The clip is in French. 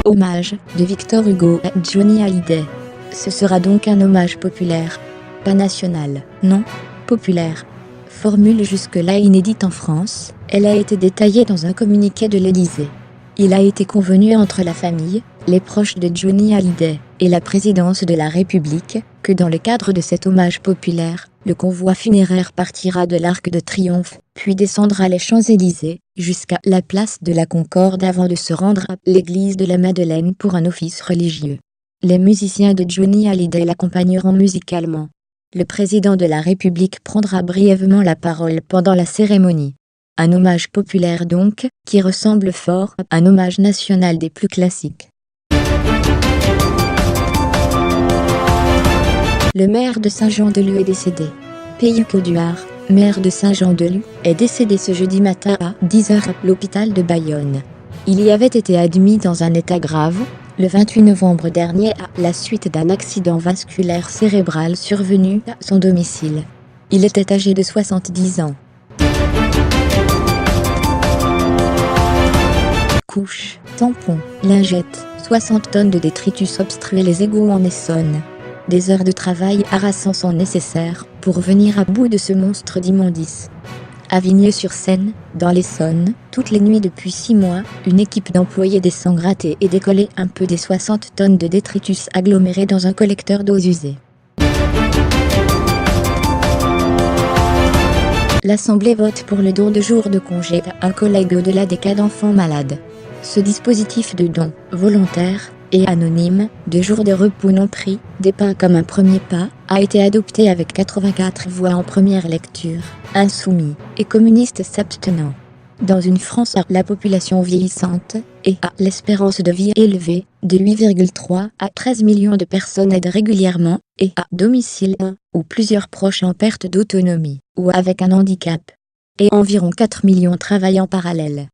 Hommage de Victor Hugo à Johnny Hallyday. Ce sera donc un hommage populaire. Pas national, non, populaire. Formule jusque-là inédite en France, elle a été détaillée dans un communiqué de l'Élysée. Il a été convenu entre la famille, les proches de Johnny Hallyday et la présidence de la République que dans le cadre de cet hommage populaire, le convoi funéraire partira de l'Arc de Triomphe, puis descendra les Champs-Élysées, jusqu'à la place de la Concorde avant de se rendre à l'église de la Madeleine pour un office religieux. Les musiciens de Johnny Hallyday l'accompagneront musicalement. Le président de la République prendra brièvement la parole pendant la cérémonie. Un hommage populaire donc, qui ressemble fort à un hommage national des plus classiques. Le maire de Saint-Jean-de-Luz est décédé. Pays Cauduard, maire de Saint-Jean-de-Luz, est décédé ce jeudi matin à 10h à l'hôpital de Bayonne. Il y avait été admis dans un état grave, le 28 novembre dernier à la suite d'un accident vasculaire cérébral survenu à son domicile. Il était âgé de 70 ans. Couches, tampons, lingettes, 60 tonnes de détritus obstruaient les égouts en Essonne. Des heures de travail harassant sont nécessaires pour venir à bout de ce monstre d'immondice. À Vigneux-sur-Seine, dans l'Essonne, toutes les nuits depuis 6 mois, une équipe d'employés descend gratter et décoller un peu des 60 tonnes de détritus agglomérés dans un collecteur d'eaux usées. L'Assemblée vote pour le don de jours de congé à un collègue au-delà des cas d'enfants malades. Ce dispositif de don, volontaire et anonyme, de jours de repos non pris, dépeint comme un premier pas, a été adopté avec 84 voix en première lecture, insoumis et communistes s'abstenant. Dans une France à la population vieillissante et à l'espérance de vie élevée, de 8,3 à 13 millions de personnes aident régulièrement et à domicile un ou plusieurs proches en perte d'autonomie ou avec un handicap. Et environ 4 millions travaillent en parallèle.